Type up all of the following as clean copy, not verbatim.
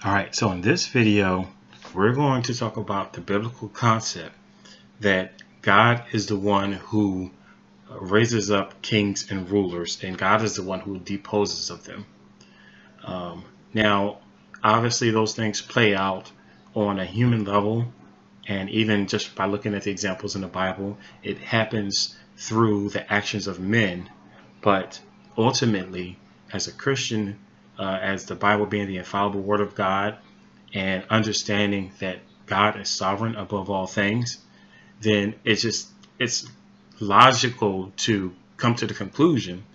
Alright, so in this video, we're going to talk about the biblical concept that God is the one who raises up kings and rulers, and God is the one who deposes of them. Now, obviously, those things play out on a human level, and even just by looking at the examples in the Bible, it happens through the actions of men. But ultimately, as a Christian, as the Bible being the infallible Word of God, and understanding that God is sovereign above all things, then it's logical to come to the conclusion,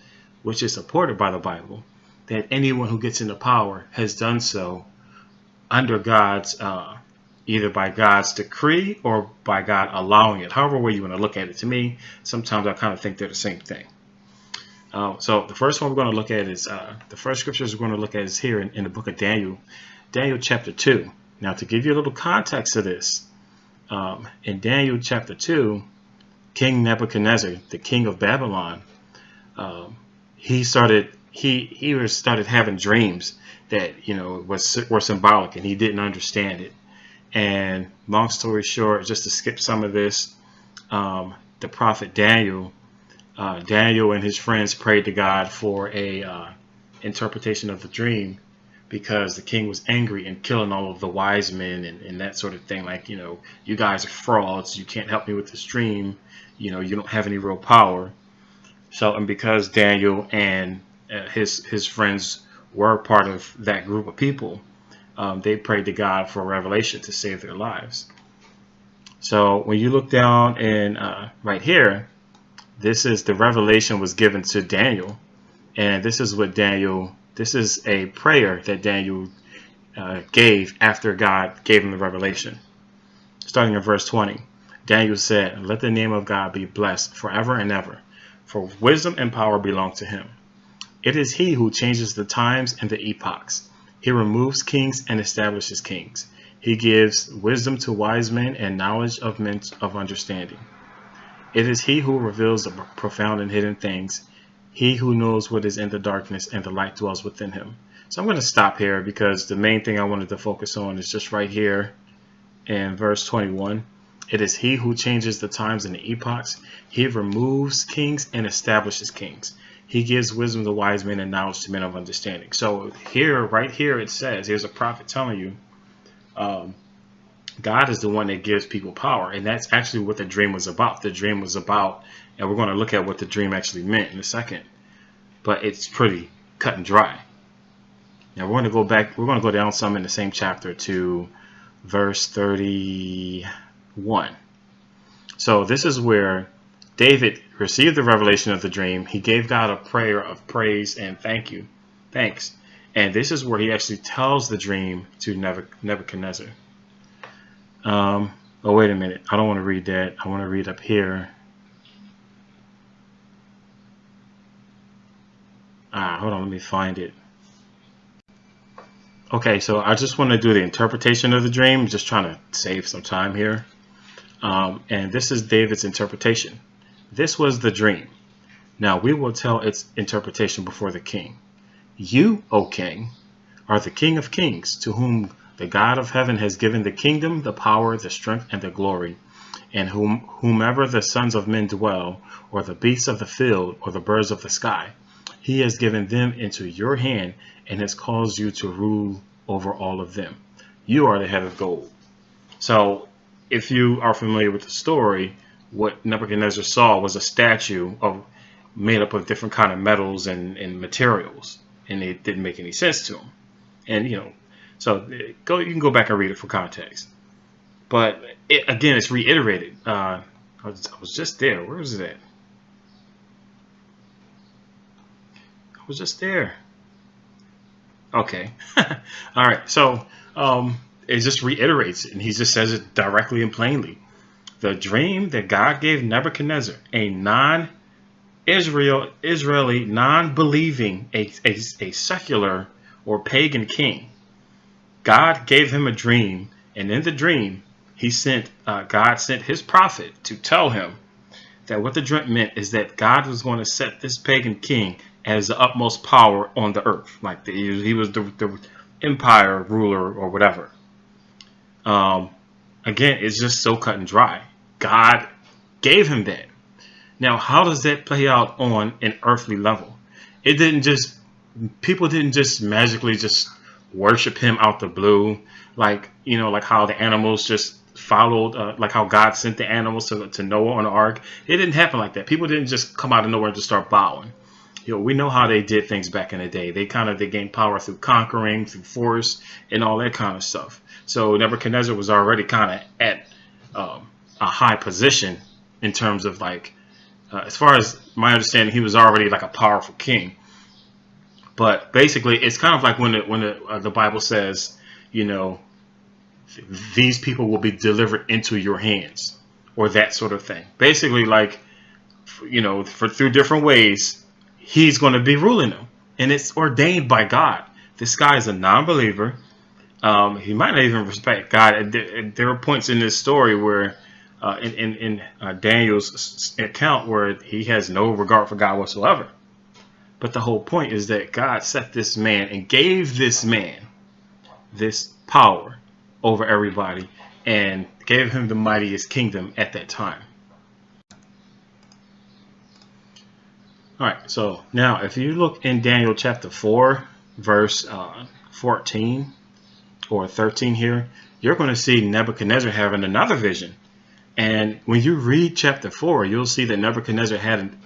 which is supported by the Bible, that anyone who gets into power has done so under God's, either by God's decree or by God allowing it. However way you want to look at it. To me, sometimes I kind of think they're the same thing. So the first one we're going to look at is, the first scriptures we're going to look at is here in the book of Daniel, Daniel chapter 2. Now, to give you a little context to this, in Daniel chapter 2, King Nebuchadnezzar, the king of Babylon, he started having dreams that were symbolic, and he didn't understand it. And long story short, just to skip some of this, the prophet Daniel and his friends prayed to God for a interpretation of the dream, because the king was angry and killing all of the wise men and that sort of thing. Like, you guys are frauds. You can't help me with this dream. You don't have any real power. So, and because Daniel and his friends were part of that group of people, they prayed to God for a revelation to save their lives. So when you look down in right here, this is the revelation was given to Daniel, and this is a prayer that Daniel gave after God gave him the revelation. Starting in verse 20, Daniel said, "Let the name of God be blessed forever and ever, for wisdom and power belong to him. It is he who changes the times and the epochs. He removes kings and establishes kings. He gives wisdom to wise men and knowledge of men of understanding. It is he who reveals the profound and hidden things, he who knows what is in the darkness, and the light dwells within him." So I'm going to stop here, because the main thing I wanted to focus on is just right here in verse 21. It is he who changes the times and the epochs. He removes kings and establishes kings. He gives wisdom to wise men and knowledge to men of understanding. So here, right here, it says, here's a prophet telling you, God is the one that gives people power. And that's actually what the dream was about. The dream was about, and we're going to look at what the dream actually meant in a second. But it's pretty cut and dry. Now we're going to go back. We're going to go down some in the same chapter to verse 31. So this is where David received the revelation of the dream. He gave God a prayer of praise and thanks. And this is where he actually tells the dream to Nebuchadnezzar. Oh, wait a minute. I don't want to read that. I want to read up here. Hold on. Let me find it. Okay, so I just want to do the interpretation of the dream. Just trying to save some time here. And this is David's interpretation. This was the dream. Now we will tell its interpretation before the king. You, O king, are the King of kings, to whom the God of heaven has given the kingdom, the power, the strength, and the glory. And whomever the sons of men dwell, or the beasts of the field, or the birds of the sky, he has given them into your hand, and has caused you to rule over all of them. You are the head of gold. So if you are familiar with the story, what Nebuchadnezzar saw was a statue made up of different kind of metals and materials, and it didn't make any sense to him. And so you can go back and read it for context. But again, it's reiterated. I was just there. Where was it at? I was just there. Okay. All right. So it just reiterates it, and he just says it directly and plainly. The dream that God gave Nebuchadnezzar, a non-Israeli, non-believing, a secular or pagan king. God gave him a dream, and in the dream, God sent his prophet to tell him that what the dream meant is that God was going to set this pagan king as the utmost power on the earth. Like he was the empire ruler or whatever. Um, Again, it's just so cut and dry. God gave him that. Now, how does that play out on an earthly level? It didn't just, people didn't just magically just worship him out the blue, like, like how the animals just followed, like how God sent the animals to Noah on the ark. It didn't happen like that. People didn't just come out of nowhere and just start bowing. We know how they did things back in the day. They gained power through conquering, through force, and all that kind of stuff. So Nebuchadnezzar was already kind of at a high position in terms of like, as far as my understanding, he was already like a powerful king. But basically, it's kind of like when the Bible says, these people will be delivered into your hands, or that sort of thing. Basically, like, through different ways, he's going to be ruling them, and it's ordained by God. This guy is a non-believer. He might not even respect God. There are points in this story where, in Daniel's account, where he has no regard for God whatsoever. But the whole point is that God set this man and gave this man this power over everybody, and gave him the mightiest kingdom at that time. All right, so now if you look in Daniel chapter 4, verse 14 or 13 here, you're going to see Nebuchadnezzar having another vision. And when you read chapter 4, you'll see that Nebuchadnezzar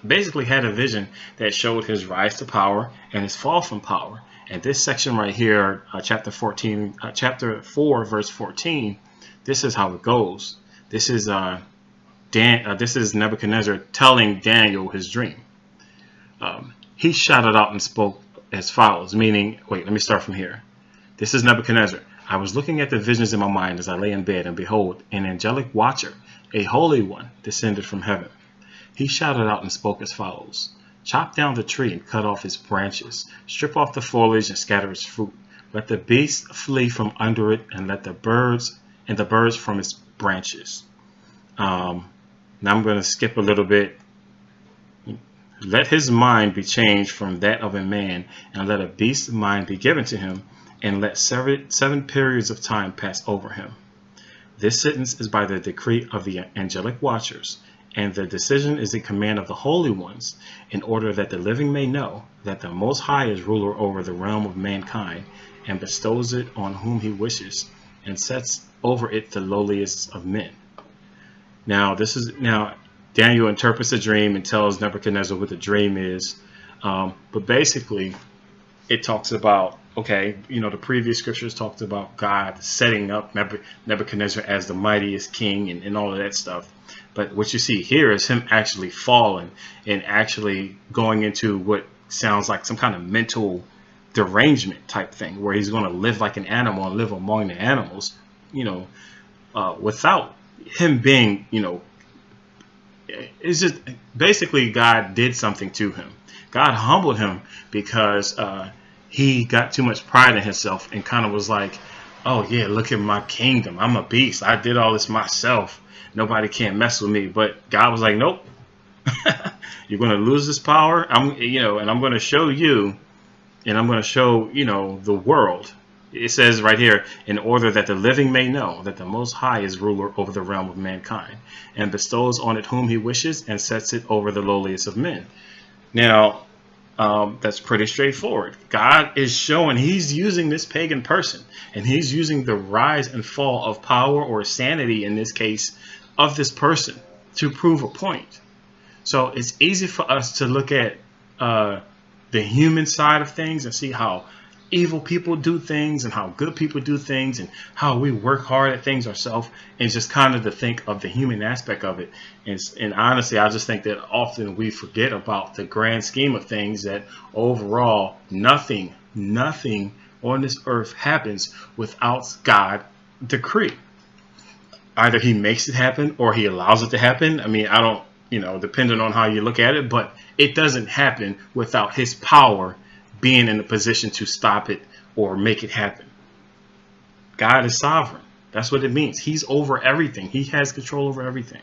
basically had a vision that showed his rise to power and his fall from power. And this section right here, chapter 4, verse 14, this is how it goes. This is this is Nebuchadnezzar telling Daniel his dream. He shouted out and spoke as follows, meaning, wait, let me start from here. This is Nebuchadnezzar. I was looking at the visions in my mind as I lay in bed, and behold, an angelic watcher, a holy one, descended from heaven. He shouted out and spoke as follows. Chop down the tree and cut off its branches. Strip off the foliage and scatter its fruit. Let the beasts flee from under it, and let the birds from its branches. Now I'm going to skip a little bit. Let his mind be changed from that of a man, and let a beast's mind be given to him, and let seven periods of time pass over him. This sentence is by the decree of the angelic watchers, and the decision is the command of the holy ones, in order that the living may know that the Most High is ruler over the realm of mankind, and bestows it on whom he wishes, and sets over it the lowliest of men. Now Daniel interprets the dream and tells Nebuchadnezzar what the dream is, but basically it talks about, okay, the previous scriptures talked about God setting up Nebuchadnezzar as the mightiest king and all of that stuff. But what you see here is him actually falling and actually going into what sounds like some kind of mental derangement type thing, where he's going to live like an animal and live among the animals, without him being, it's just basically God did something to him. God humbled him because he got too much pride in himself and kind of was like, oh yeah, look at my kingdom. I'm a beast. I did all this myself. Nobody can mess with me. But God was like, nope. You're going to lose this power. And I'm going to show you, and I'm going to show, the world. It says right here, in order that the living may know that the Most High is ruler over the realm of mankind, and bestows on it whom he wishes, and sets it over the lowliest of men. Now, that's pretty straightforward. God is showing he's using this pagan person, and he's using the rise and fall of power, or sanity in this case, of this person to prove a point. So it's easy for us to look at the human side of things and see how evil people do things and how good people do things and how we work hard at things ourselves, and just kind of to think of the human aspect of it. And honestly, I just think that often we forget about the grand scheme of things, that overall nothing on this earth happens without God's decree. Either he makes it happen or he allows it to happen. I mean, I don't, depending on how you look at it, but it doesn't happen without his power being in a position to stop it or make it happen. God is sovereign. That's what it means. He's over everything. He has control over everything.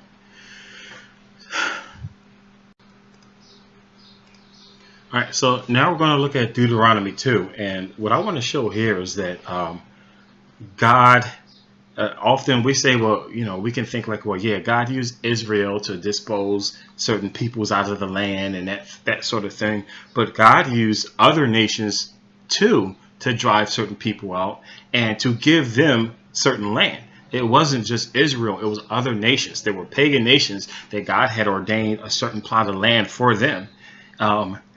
All right, so now we're going to look at Deuteronomy 2. And what I want to show here is that God, often we say, well, we can think like, well, yeah, God used Israel to dispose certain peoples out of the land and that sort of thing. But God used other nations too to drive certain people out and to give them certain land. It wasn't just Israel, it was other nations. There were pagan nations that God had ordained a certain plot of land for them,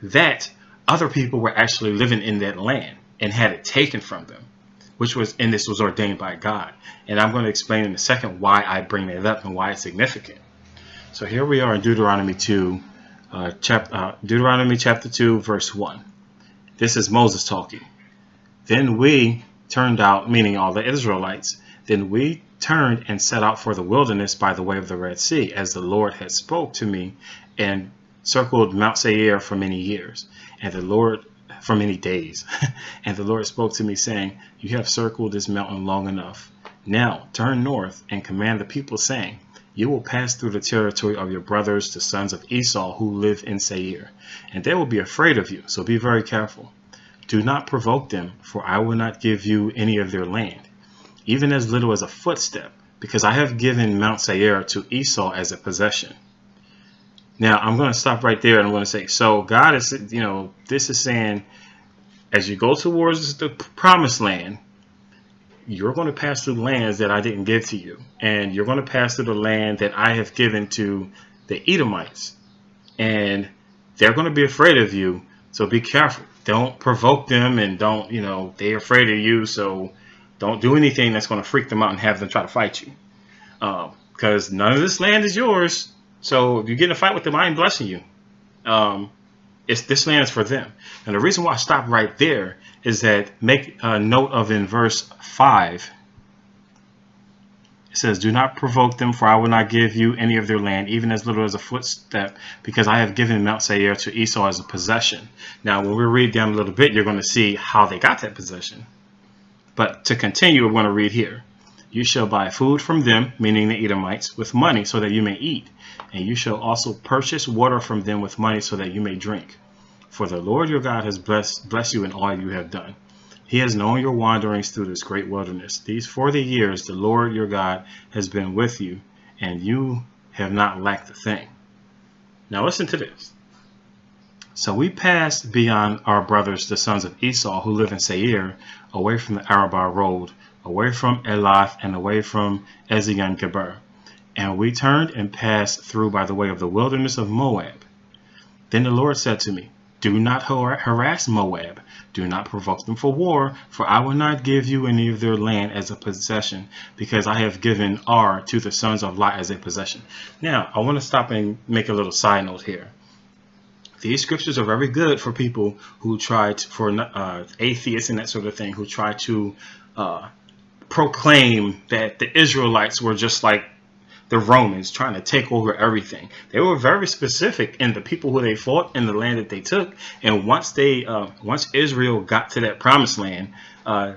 that other people were actually living in that land and had it taken from them, and this was ordained by God. And I'm going to explain in a second why I bring that up and why it's significant. So here we are in Deuteronomy 2, Deuteronomy chapter 2, verse 1. This is Moses talking. Then we turned out, meaning all the Israelites, then we turned and set out for the wilderness by the way of the Red Sea, as the Lord had spoke to me, and circled Mount Seir for many years, and the Lord for many days. And the Lord spoke to me, saying, you have circled this mountain long enough. Now turn north and command the people, saying, you will pass through the territory of your brothers, the sons of Esau, who live in Seir, and they will be afraid of you, so be very careful. Do not provoke them, for I will not give you any of their land, even as little as a footstep, because I have given Mount Seir to Esau as a possession. Now, I'm going to stop right there and I'm going to say, so God is, this is saying, as you go towards the promised land, you're going to pass through lands that I didn't give to you. And you're going to pass through the land that I have given to the Edomites. And they're going to be afraid of you, so be careful. Don't provoke them, and don't, they're afraid of you, so don't do anything that's going to freak them out and have them try to fight you. Because none of this land is yours. So if you get in a fight with them, I ain't blessing you. This land is for them. And the reason why I stop right there is that make a note of in verse 5. It says, do not provoke them, for I will not give you any of their land, even as little as a footstep, because I have given Mount Seir to Esau as a possession. Now, when we read down a little bit, you're going to see how they got that possession. But to continue, we're going to read here. You shall buy food from them, meaning the Edomites, with money so that you may eat. And you shall also purchase water from them with money so that you may drink. For the Lord your God has blessed you in all you have done. He has known your wanderings through this great wilderness. These 40 years the Lord your God has been with you, and you have not lacked a thing. Now listen to this. So we passed beyond our brothers, the sons of Esau, who live in Seir, away from the Arabah road, away from Elath, and away from Ezion-Geber. And we turned and passed through by the way of the wilderness of Moab. Then the Lord said to me, do not harass Moab. Do not provoke them for war, for I will not give you any of their land as a possession, because I have given Ar to the sons of Lot as a possession. Now, I want to stop and make a little side note here. These scriptures are very good for people who try to, for atheists and that sort of thing, who try to proclaim that the Israelites were just like the Romans, trying to take over everything. They were very specific in the people who they fought and the land that they took. And once Israel got to that promised land,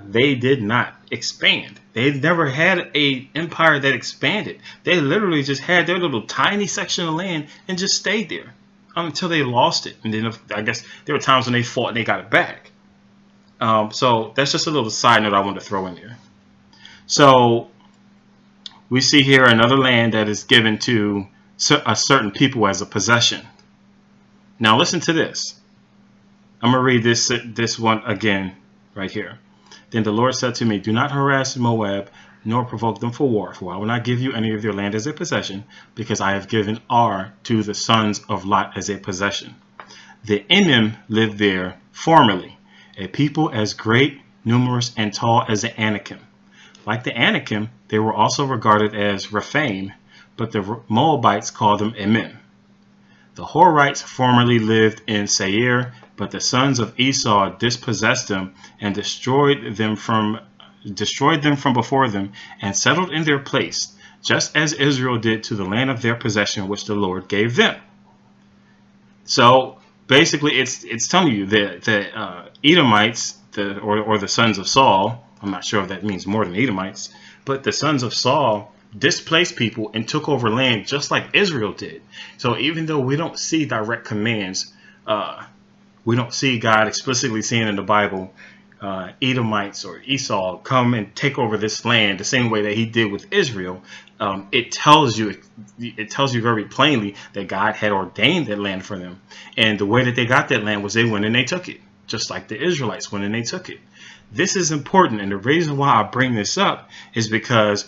they did not expand. They never had an empire that expanded. They literally just had their little tiny section of land and just stayed there until they lost it. And then I guess there were times when they fought and they got it back. So that's just a little side note I wanted to throw in there. So we see here another land that is given to a certain people as a possession. Now listen to this. I'm going to read this one again right here. Then the Lord said to me, do not harass Moab, nor provoke them for war, for I will not give you any of their land as a possession, because I have given Ar to the sons of Lot as a possession. The Emim lived there formerly, a people as great, numerous, and tall as the Anakim. Like the Anakim, they were also regarded as Rephaim, but the Moabites called them Emim. The Horites formerly lived in Seir, but the sons of Esau dispossessed them and destroyed them from before them and settled in their place, just as Israel did to the land of their possession which the Lord gave them. So basically it's telling you that the Edomites, or the sons of Saul, I'm not sure if that means more than Edomites, but the sons of Saul displaced people and took over land just like Israel did. So even though we don't see direct commands, We don't see God explicitly saying in the Bible, Edomites or Esau come and take over this land the same way that he did with Israel. It tells you very plainly that God had ordained that land for them, and the way that they got that land was they went and they took it, just like the Israelites went and they took it. This is important, and the reason why I bring this up is because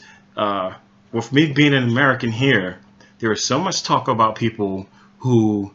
with me being an American here, there is so much talk about people who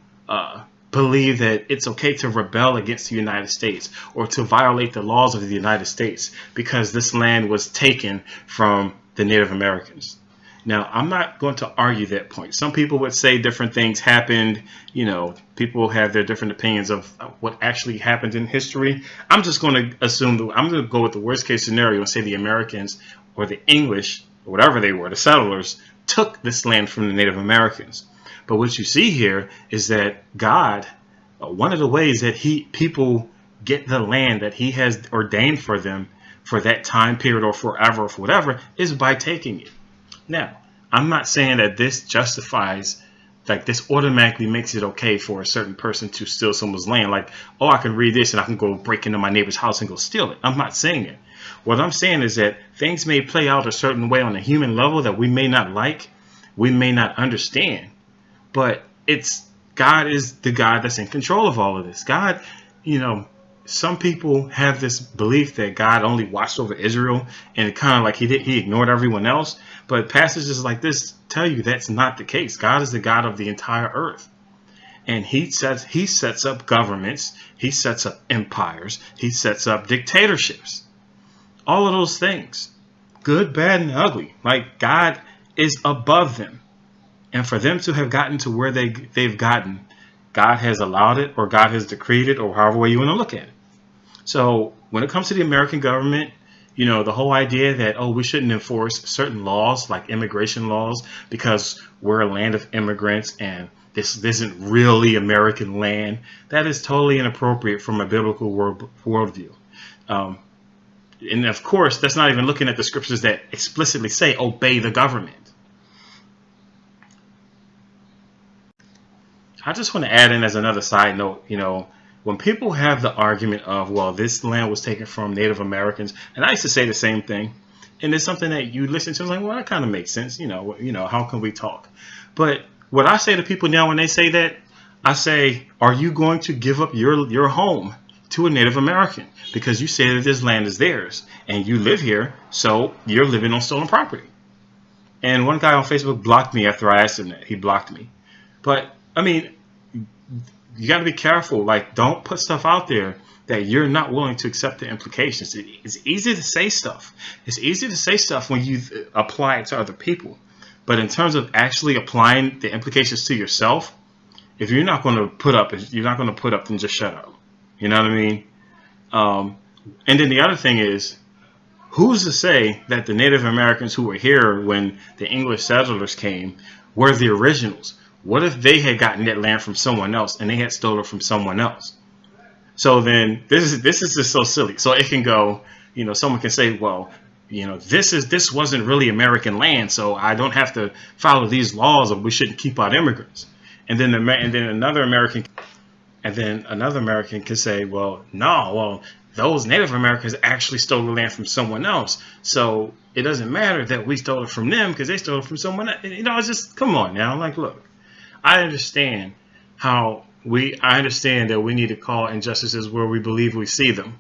believe that it's okay to rebel against the United States or to violate the laws of the United States because this land was taken from the Native Americans. Now, I'm not going to argue that point. Some people would say different things happened. You know, people have their different opinions of what actually happened in history. I'm just going to assume that I'm going to go with the worst case scenario and say the Americans or the English, or whatever they were, the settlers, took this land from the Native Americans. But what you see here is that God, one of the ways that people get the land that he has ordained for them for that time period or forever or whatever is by taking it. Now, I'm not saying that this justifies, like this automatically makes it okay for a certain person to steal someone's land. Like, oh, I can read this and I can go break into my neighbor's house and go steal it. I'm not saying it. What I'm saying is that things may play out a certain way on a human level that we may not like, we may not understand, but God is the God that's in control of all of this. God, you know, some people have this belief that God only watched over Israel and kind of like he ignored everyone else. But passages like this tell you that's not the case. God is the God of the entire earth. And he sets up governments. He sets up empires. He sets up dictatorships. All of those things, good, bad, and ugly. Like, God is above them. And for them to have gotten to where they've gotten, God has allowed it, or God has decreed it, or however way you want to look at it. So when it comes to the American government, you know, the whole idea that, oh, we shouldn't enforce certain laws like immigration laws because we're a land of immigrants and this isn't really American land, that is totally inappropriate from a biblical worldview. And of course, that's not even looking at the scriptures that explicitly say obey the government. I just want to add in as another side note, you know, when people have the argument of, well, this land was taken from Native Americans, and I used to say the same thing, and it's something that you listen to, like, well, that kind of makes sense, you know, how can we talk? But what I say to people now when they say that, I say, are you going to give up your home to a Native American because you say that this land is theirs and you live here, so you're living on stolen property? And one guy on Facebook blocked me after I asked him that. He blocked me. But I mean, you got to be careful. Like, don't put stuff out there that you're not willing to accept the implications. It's easy to say stuff. It's easy to say stuff when you apply it to other people. But in terms of actually applying the implications to yourself, if you're not going to put up, then just shut up. You know what I mean? And then the other thing is, who's to say that the Native Americans who were here when the English settlers came were the originals? What if they had gotten that land from someone else and they had stolen it from someone else? So then this is just so silly. So it can go, you know, someone can say, well, you know, this wasn't really American land, so I don't have to follow these laws, or we shouldn't keep out immigrants. And then another American can say, well, no, well, those Native Americans actually stole the land from someone else, so it doesn't matter that we stole it from them because they stole it from someone else. You know, it's just, come on now. Like, look, I understand that we need to call injustices where we believe we see them.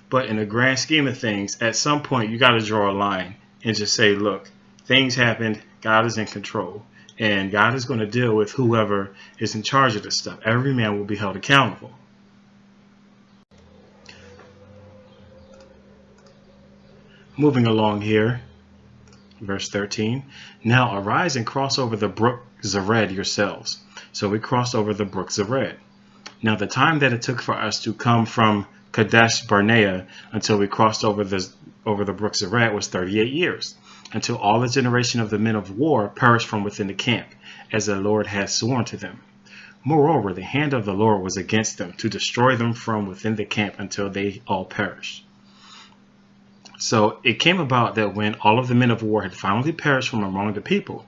But in the grand scheme of things, at some point, you got to draw a line and just say, look, things happened. God is in control. And God is going to deal with whoever is in charge of this stuff. Every man will be held accountable. Moving along here, verse 13. Now arise and cross over the brook Zered yourselves. So we crossed over the brook Zered. Now the time that it took for us to come from Kadesh Barnea until we crossed over the brook Zered was 38 years, until all the generation of the men of war perished from within the camp, as the Lord had sworn to them. Moreover, the hand of the Lord was against them to destroy them from within the camp until they all perished. So it came about that when all of the men of war had finally perished from among the people,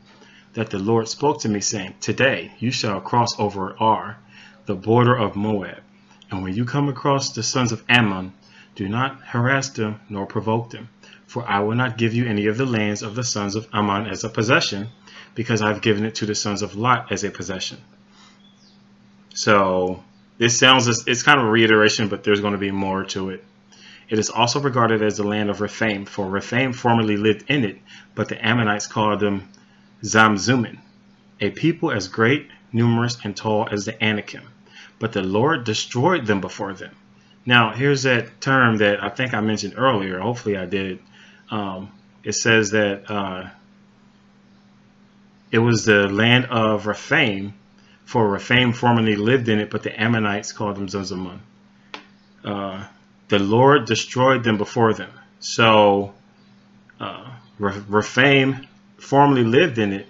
that the Lord spoke to me, saying, today you shall cross over Ar, the border of Moab, And when you come across the sons of Ammon, do not harass them nor provoke them, for I will not give you any of the lands of the sons of Ammon as a possession, because I've given it to the sons of Lot as a possession. So this it's kind of a reiteration, but there's going to be more to it. It is also regarded as the land of Rephaim, for Rephaim formerly lived in it, but the Ammonites called them Zamzummim, a people as great, numerous, and tall as the Anakim. But the Lord destroyed them before them. Now, here's that term that I think I mentioned earlier. Hopefully I did. It says that it was the land of Rephaim, for Rephaim formerly lived in it, but the Ammonites called them Zamzummim. The Lord destroyed them before them. So Rephaim formerly lived in it,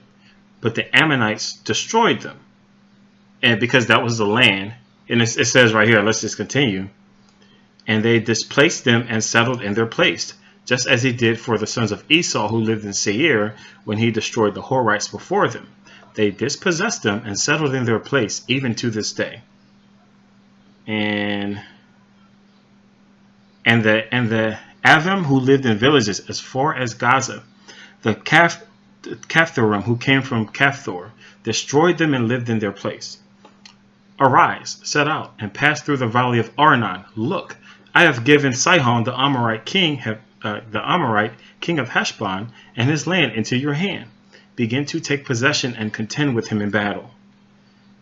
but the Ammonites destroyed them. And because that was the land, and it says right here, let's just continue. And they displaced them and settled in their place, just as he did for the sons of Esau who lived in Seir when he destroyed the Horites before them. They dispossessed them and settled in their place, even to this day. And the Avim who lived in villages as far as Gaza, the Caphthorim who came from Caphtor, destroyed them and lived in their place. Arise, set out, and pass through the valley of Arnon. Look, I have given Sihon the Amorite king of Heshbon and his land into your hand. Begin to take possession and contend with him in battle.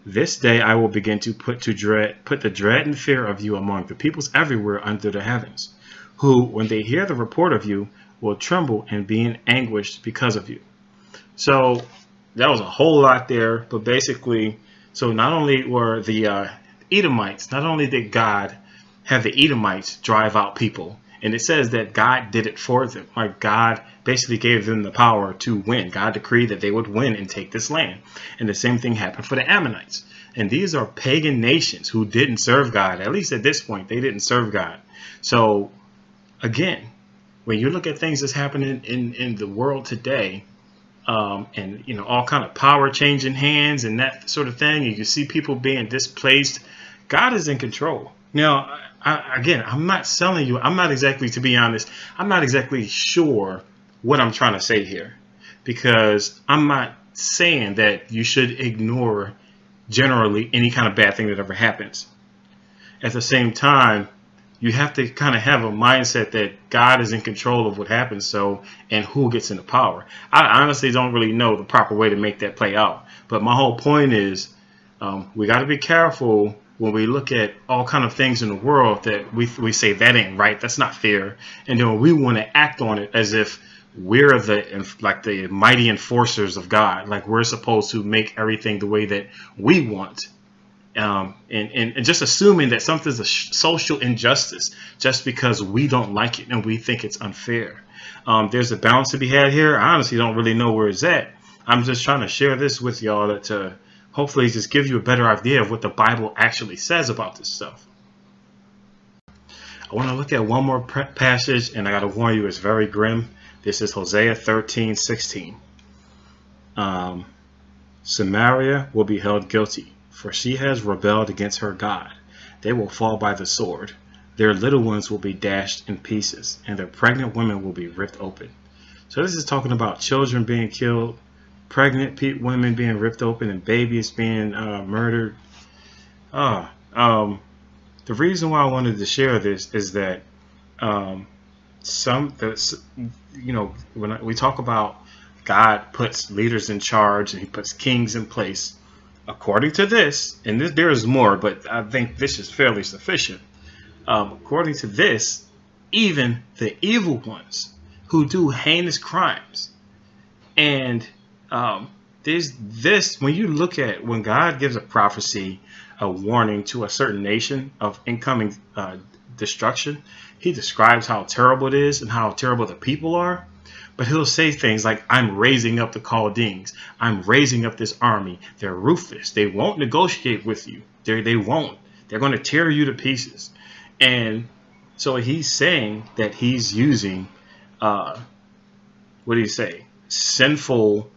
This day I will begin to put the dread and fear of you among the peoples everywhere under the heavens, who, when they hear the report of you, will tremble and be in anguish because of you. So that was a whole lot there, but basically, so not only were the Edomites, not only did God have the Edomites drive out people, and it says that God did it for them. Like God basically gave them the power to win. God decreed that they would win and take this land. And the same thing happened for the Ammonites. And these are pagan nations who didn't serve God. At least at this point, they didn't serve God. So again, when you look at things that's happening in the world today, and you know, all kind of power changing hands and that sort of thing, and you see people being displaced, God is in control. Now, again, I'm not selling you. I'm not exactly, to be honest, I'm not exactly sure what I'm trying to say here, because I'm not saying that you should ignore generally any kind of bad thing that ever happens. At the same time, you have to kind of have a mindset that God is in control of what happens, so, and who gets into power. I honestly don't really know the proper way to make that play out. But my whole point is, we got to be careful when we look at all kind of things in the world that we say that ain't right, that's not fair, and then we want to act on it as if we're the mighty enforcers of God, like we're supposed to make everything the way that we want, and just assuming that something's a social injustice just because we don't like it and we think it's unfair. There's a balance to be had here. I honestly don't really know where it's at. I'm just trying to share this with y'all to hopefully just give you a better idea of what the Bible actually says about this stuff. I want to look at one more passage, and I got to warn you, it's very grim. This is Hosea 13:16. Samaria will be held guilty, for she has rebelled against her God. They will fall by the sword. Their little ones will be dashed in pieces, and their pregnant women will be ripped open. So this is talking about children being killed, pregnant women being ripped open, and babies being murdered. The reason why I wanted to share this is that when we talk about God puts leaders in charge and he puts kings in place, according to this, and there is more, but I think this is fairly sufficient. According to this, even the evil ones who do heinous crimes, and when you look at when God gives a prophecy, a warning to a certain nation of incoming destruction, he describes how terrible it is and how terrible the people are. But he'll say things like, I'm raising up the Chaldeans. I'm raising up this army. They're ruthless. They won't negotiate with you. They won't. They're going to tear you to pieces. And so he's saying that he's using, what do you say, sinful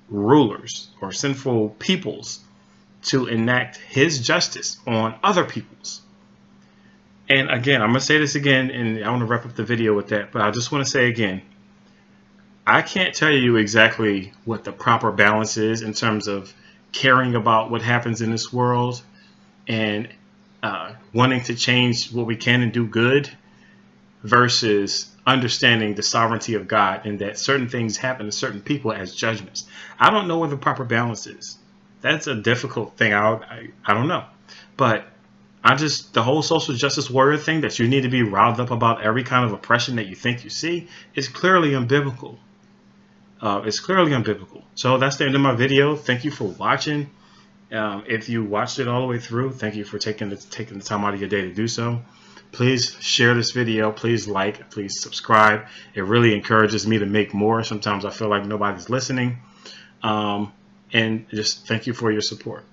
rulers or sinful peoples to enact his justice on other peoples. And again, I'm going to say this again, and I want to wrap up the video with that, but I just want to say again, I can't tell you exactly what the proper balance is in terms of caring about what happens in this world and wanting to change what we can and do good versus understanding the sovereignty of God and that certain things happen to certain people as judgments. I don't know where the proper balance is. That's a difficult thing. I don't know. But the whole social justice warrior thing that you need to be riled up about every kind of oppression that you think you see is clearly unbiblical. It's clearly unbiblical. So that's the end of my video. Thank you for watching. If you watched it all the way through, thank you for taking the time out of your day to do so. Please share this video. Please like. Please subscribe. It really encourages me to make more. Sometimes I feel like nobody's listening. And just thank you for your support.